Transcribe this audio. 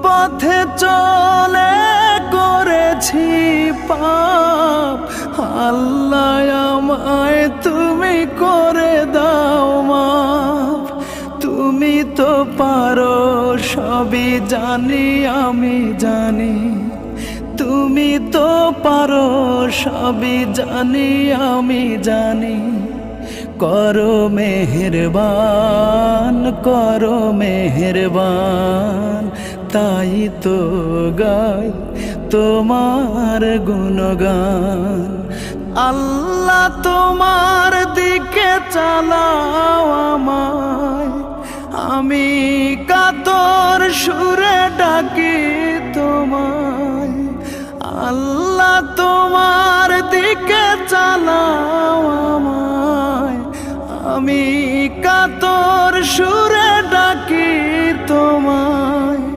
পথে চলে করেছি পাপ, আল্লাহ আমায় তুমি করে দাও মাফ। তুমি তো পারো সবই জানি আমি জানি, তুমি তো পারো সবই জানি আমি জানি। করো মেহেরবান, করো মেহেরবান, তাই তো গাই তোমার গুণগান। আল্লাহ তোমার দিকে চালাও আমায়, আমি কাতর সুরে ডাকি তোমায়। আল্লাহ তোমার দিকে চালাও আমায়, আমি কাতর সুরে ডাকি তোমায়।